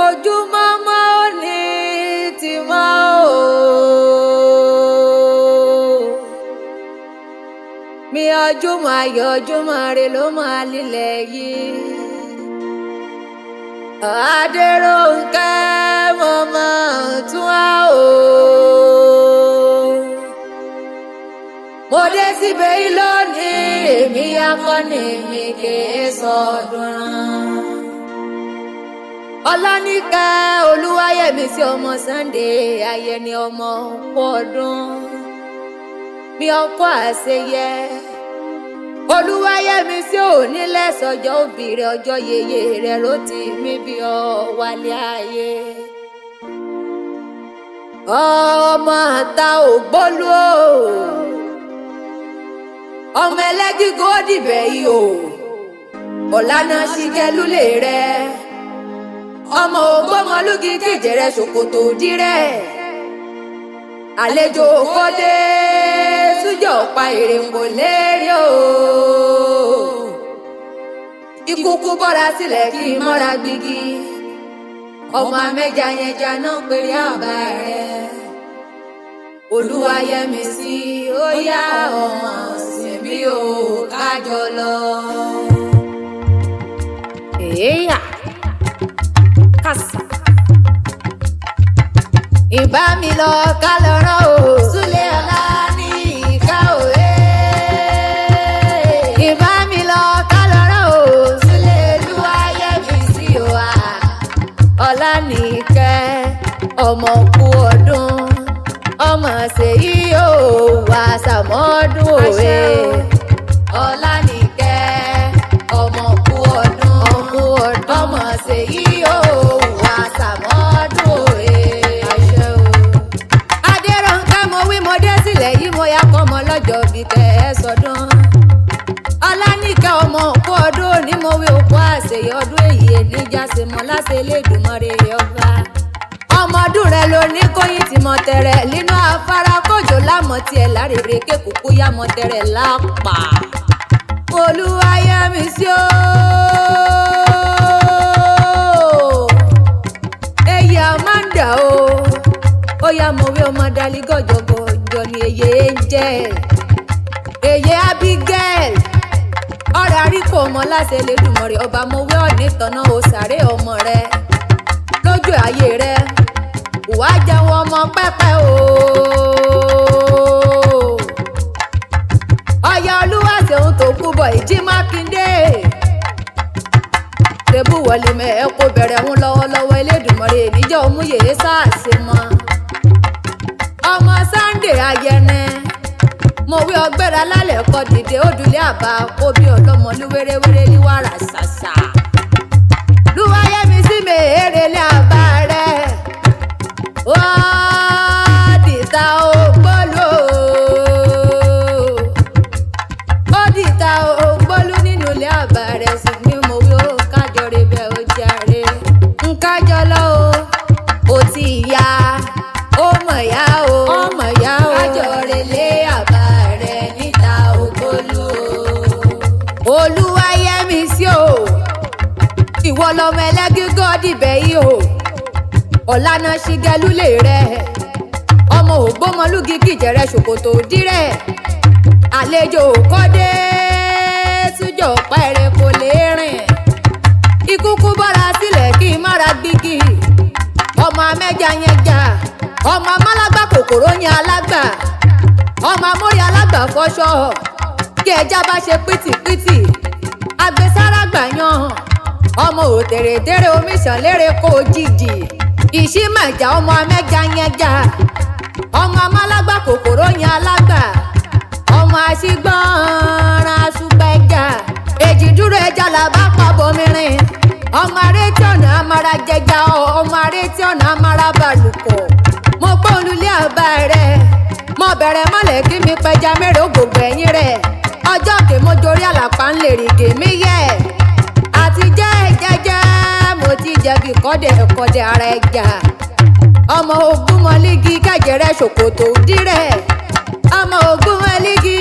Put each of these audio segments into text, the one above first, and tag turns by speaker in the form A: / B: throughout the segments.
A: ojúmọ́mọ́ ò ní ti mọ́ o. mi ojúmọ́ ayọ̀ ojúmọ́ re ló máa lílẹ̀ yìí. Adérónkẹ́ mọ̀mọ́ tún á o. mo dé síbẹ̀ yìí lónìí èmi akọni mi kì í sọdún. Ọláníkẹ́ Olúwayẹmísí ọmọ Sunday Ayẹni ọmọ pọ̀dún. mi ọkọ àṣeyẹ Olúwayẹmísí òní lẹ́sọ̀jọ́ òbí rẹ̀ ọjọ́ yeye rẹ̀ ló ti mí bí ọ wálé ayé. ọmọ àta ògbólú o ọmọ ẹlẹ́gígó dìbẹ̀ yìí o ọ̀lànà ṣìkẹ́lúlé rẹ̀ ọmọ ògbómọlúgi kejìrẹ ṣòkòtò dírẹ̀ àlejò kọ́dé sújọ́ pa èrè kò lérí o. ìkùkù bọ́ra sílẹ̀ kí n mọ́ra gbígi ọmọ amẹ́ja yẹn janá péré àbá rẹ̀. Olúwayẹmísí ó yá ọmọ síbí o kájọ lọ. èèyà kásá ìbá mi lọ ká lọ rán o Súlé ọlá ní ìka òwe. ìbá mi lọ ká lọ rán o Súlé Olúwayẹmísí wa Ọláníkẹ́ ọmọ kú ọdún ọmọ ṣèyí o wà sàmọ́dún òwe. Ọláníkẹ́ ọmọ kú ọdún ọmọ ṣèyí o wà sàmọ́dún òwe. Yìí mo ya kọ́ ọmọ lọ́jọ́ bí kẹ́ ẹ sọdún. Ọláníkẹ́ ọmọ òkú ọdún òní mo wí òkú àṣeyọ ọdún èyí èdíjà ṣe mọ́ láṣẹ Elédùmarè ọba. ọmọ ọdún rẹ ló ní kóyìn tí mo tẹ̀rẹ̀ nínú afárá kójò lámọ̀ tiẹ̀ lárèrè kékùkú yá mo tẹ̀rẹ̀ lápá. Olúwayẹmísí o. èyí Amanda o. ó yá mo wí ọmọ dalí gọ́jọ́gọ́ ni èyí ń jẹ́ èyí Abigail ọ̀rọ̀ àríkò ọmọ láṣẹ Elédùmarè ọba mo wé ọ̀ní tọ̀nà o sàré ọmọ rẹ lójú ayé rẹ wàá jẹun ọmọ pẹ́pẹ́ o. ọ̀yà Olúwaṣeun tó kú bọ̀ ìjí Mákindé tẹ́bù wọlé mẹ́ẹ̀ kó bẹ̀rẹ̀ ń lọ́wọ́lọ́wọ́ Elédùmarè níjọ́ òmùyè sáàsì mọ́. ọmọ Sunday Ayẹni mo wí ọgbẹ́ra lálẹ́ kọ́ dìde òdùlé àbá kó bí ọlọ́mọ ní wéréwéré ní wàrà ṣàṣà. Olúwayẹmísí mèèrè lé àbá rẹ̀ ó dìta ògbólú nínú ilé àbá rẹ̀ sì ni mo wí ó kájọ rẹ̀ bẹ́ẹ̀ ó jàre nkájọ lọ́wọ́ ó ti yá ọmọ ìyá o kájọ relé àbá rẹ̀ níta ògbólú o. Olúwayẹmísí o ìwọ lọmọ ẹlẹ́gígọ́ dìbẹ̀ yìí o ọ̀lànà ṣìkẹ́lúlé rẹ̀ ọmọ ògbómọlúgi kìjẹrẹ ṣòkòtò dírẹ̀ àlejò kọ́dé sújọ́ pẹ́rẹ́ kò lè rìn ìkùkù bọ́ra sílẹ̀ kí n mára gbígi ọmọ amẹ́ja yẹn jà ọmọ amálágbá kòkòrò yẹn alágbà ọmọ amórí alágbà fọṣọ kí ẹja bá ṣe pìtìpìtì agbésára gbàyàn ọmọ òtèrèdèrè omi ṣàlérè kó jìjì ìṣímàjà ọmọ amẹ́ja yẹn jà ọmọ amálágbá kòkòrò yẹn alágbà ọmọ aṣígbọ́nran aṣùgbẹ́jà èjì dúró ẹja làbá pàbọmìrin ọmọ arétí ọ̀nà amára jẹjà ọmọ arétí ọ̀nà amára balùkọ̀ mo gbọ́ olùlé àbá rẹ̀ mo bẹ̀rẹ̀ mọ́lẹ̀ kí mi pẹja mẹ́rẹ̀ ògògbò ẹ̀yìn rẹ̀ ọjọ́ kè mo jorí àlàpà ń lè rìgè mí yẹ àti jẹ́ jẹ́jẹ́ mo ti jẹ̀bi kọ́dẹ̀ ara ẹja ọmọ Ògúnmọ̀lígi kẹ̀jẹ̀rẹ̀ ṣòkòtò dírẹ̀ ọmọ Ògúnmọ̀lígi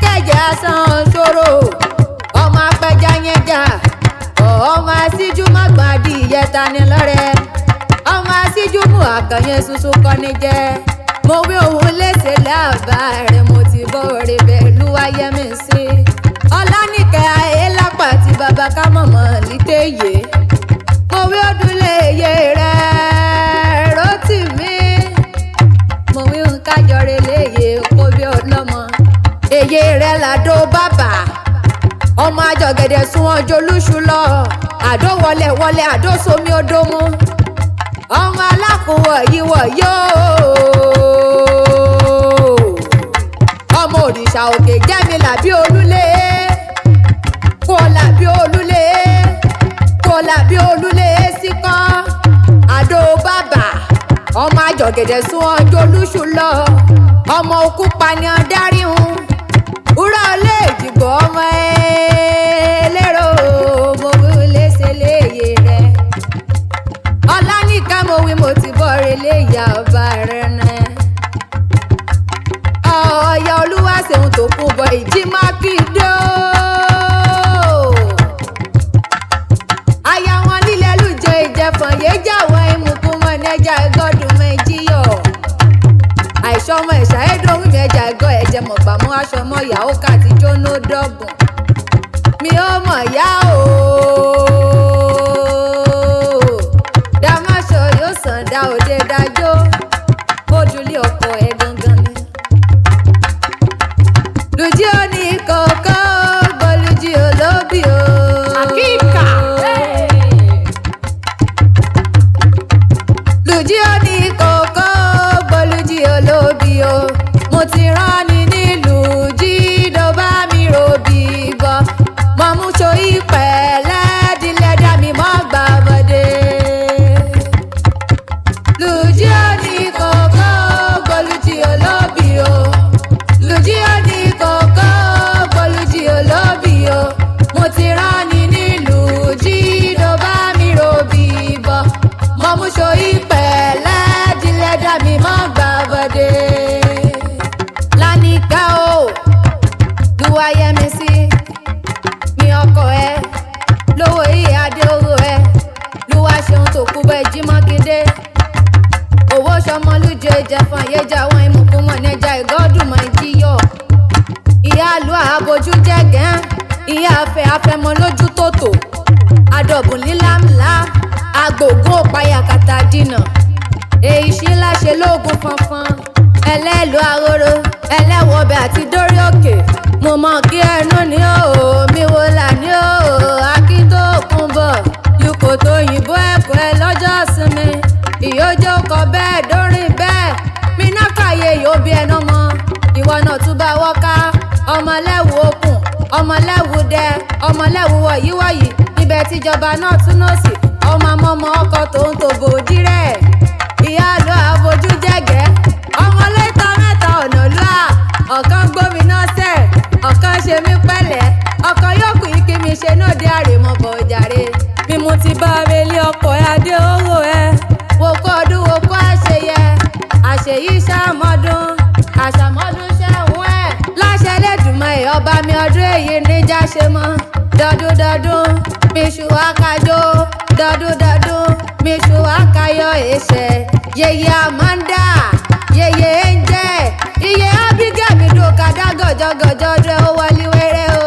A: kẹ̀jẹ̀ asán ṣòro ọmọ apẹja yẹn jà ọmọ asíjú má gbàdí ìyẹta ni lọ́rẹ́. kan yẹn ṣoṣo kọ́ni jẹ́ mo wí òun léṣe láàbà rẹ̀ mo ti bọ́ọ̀rẹ̀ pẹ̀lú ayẹ́mi sí ọlánìkẹ́ ayélápá àti bàbá ká mọ̀mọ́ lítẹ̀yẹ mo wí òdúlé iye rẹ̀ Rótìmí mo wí nǹkan jọrẹ léye kó bí ọlọ́mọ èyí rẹ̀ làdó bàbà ọmọ àjọgẹ̀dẹ̀ sún ọjọ́ olúṣù lọ àdó wọlé wọlé àdó somi odó mú ọmọ alákùnwọ̀ yíwọ̀ yóò ọmọ òrìṣà òkè jẹ́mi làbí olúlé kó làbí olúlé kó làbí olúlé síkọ́ àdó bàbà ọmọ àjọgẹ̀dẹ̀ sún ọjọ́ olúṣù lọ ọmọ òkú pani adarí hun wúrà olè ìdìbò ọmọ ẹlẹ́rọ mo wí léṣe léye rẹ ọlánìkan mo wí mo ti bọ́ọ̀rẹ̀ léyà ọba rẹ náà ọ̀ọ́yà olúwa ṣeun tó kún bọ ìjì mákindé aya wọn lílẹ̀ lùjọ ìjẹfọ̀n yéjà wọn ìmùkún mọ́ nẹ́jà ẹgọ́dún méjìyọ̀ àìsọmọ ẹ̀ṣà ẹ̀dọ́rùn mẹ́jà ẹ̀gọ́ ẹ̀jẹ̀ mọ̀gbàmú aṣọ ọmọ ìyàwó kàti jóná dọ́gbọ̀n mi ò mọ̀ yá o dámáṣọ yóò sàn dá òde dájọ́ bójúlé ọkọ ẹ̀ gangan ni. lùjí ò ní kọ̀ọ̀kan gbọ́lùjí olóbì o. àkíkà. lùjí ò ní kọ̀ọ̀kan gbọ́lùjí olóbì o. mo ti rán ni nílùú jídó bá mi ròbì bọ̀ mo mú so ìpẹ̀lẹ́ dilẹ̀ dá mi mọ́ gbà bọ́dé. lùjí ò ní kọ̀ọ̀kan gbọ́lùjí olóbì o. lùjí ò ní kọ̀ọ̀kan gbọ́lùjí olóbì o. mo ti rán ni nílùú jídó bá mi ròbì bọ̀ mo mú so ìpẹ̀lẹ́ dilẹ̀ dá mi mọ́ gbà bọ́dé. lánìkà o lùwà yẹmi sí mi ọkọ ẹ lówó iye adé owó ẹ lùwà ṣeun tó kú bẹ jí mákindé owó sọmọlújẹ ìjẹfọn yéjà wọn ìmùkún wọn nẹjà ìgọdùnmọ ìjìyọ ìyá àlù àbójú jẹgẹ ìyá afẹ afẹmọ lójú tòtò adọbùn lílámlá agbògùn òpáyà kàtà dínà èyí sí láṣẹ lóògùn fanfan ẹlẹ́lu aroro ẹlẹ́wọ̀bẹ àti dórí òkè mo mọ̀ kí ẹnu ní o mi wo là ní o akíntó kún bọ̀ yukò tó yìnbó ẹ̀kọ́ ẹ lọ́jọ́ sinmi ìyójó kọ bẹ́ẹ̀ dórin bẹ́ẹ̀ mi náà kàyé yóò bí ẹnu mọ́ ìwọ náà tún bá wọ́ká ọmọlẹ́wù okùn ọmọlẹ́wù dẹ ọmọlẹ́wù wọ̀yíwọ̀yí ibẹ̀ tíjọba náà tún náà sí ọmọ amọ́mọ ọkọ̀ tó ń tó bòójì rẹ̀ ìyá àlọ́ àfojú jẹ́gẹ́ ọmọ lẹ́tọ̀ mẹ́ta ọ̀nà lúà ọ̀kan gbóminá sẹ̀ ọ̀kan ṣe mí pẹ̀lẹ́ ọkọ̀ yóò kù yí kí mi ṣe náà dé àrèmọ bọ̀ jàre bí mo ti bá relé ọkọ̀ ẹ adé owó ẹ wo kó ọdún wo kó àṣeyẹ àṣeyí ṣàmọ́dún àṣàmọ́dún ṣẹ̀hún ẹ̀ láṣẹ lẹ́dùnmọ́ ẹ̀ ọba mi ọdún èyí níjà ṣe mọ́ dọdúndọdún miṣu akájọ dọdúndọdún miṣu akáyọ ẹsẹ yeye amanda yeye ẹnjẹ iye abigami dòkadà gọjọgọjọ rẹ ó wọlé wẹrẹ o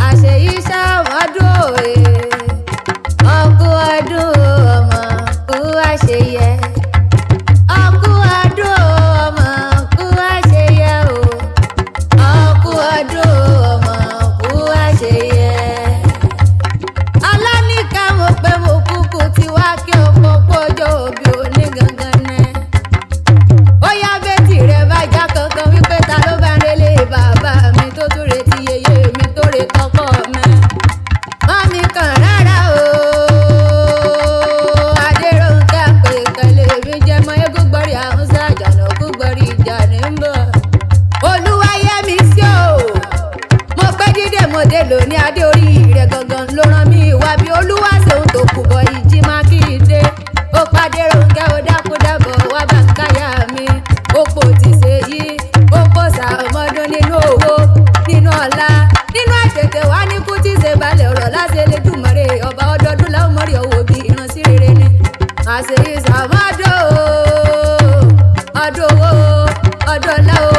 A: àṣeyí ṣàmọ́dún òye ọkú ọdún ọmọ kú àṣeyẹ ọkú ọdún ọmọ kú àṣeyẹ o ọkú ọdún ọmọ kú àṣeyẹ. alánìkà mo pé mo kúkú ti wá kí ọkọ̀ pọ́jọ́ òbí òní gangan náà. ó yá bẹ́tì rẹ̀ bá já kankan wípé ta ló bá ń relé bàbá mi tó tún retí yeye mi tó retí ọkọ mi. mọ́mí kan rárá o adéròǹkà pé kẹlẹ́ mi jẹ́ mọ́ eégún gbọ́rí àwọn sàjànà kú gbọ́rí ìjà ní ń bọ̀. olúwayẹmí sí o mo pẹ́ dídé mo dé lóní adé orí rẹ̀ gangan ló rán mi ìwà bí olúwa ṣeun tó kù bọ̀ ìjì mákindé ó pàdé ròǹkẹ́ ó dákúdábọ̀ wá bá ń káyà mi ó pò tí ṣe yí ó pò sàmọ́dún nínú owó nínú ọ̀la nínú àtẹ̀tẹ̀ wá ní kú tí ṣe balẹ̀ ọ̀rọ̀ láṣẹ lè dùn mọ́rẹ̀ ọba ọdọọdún láwọn mọ́rẹ̀ ọwọ́ bí ìrántí rere ni àṣeyí sàmọ́dún. ọdún owó ọdún ọlá o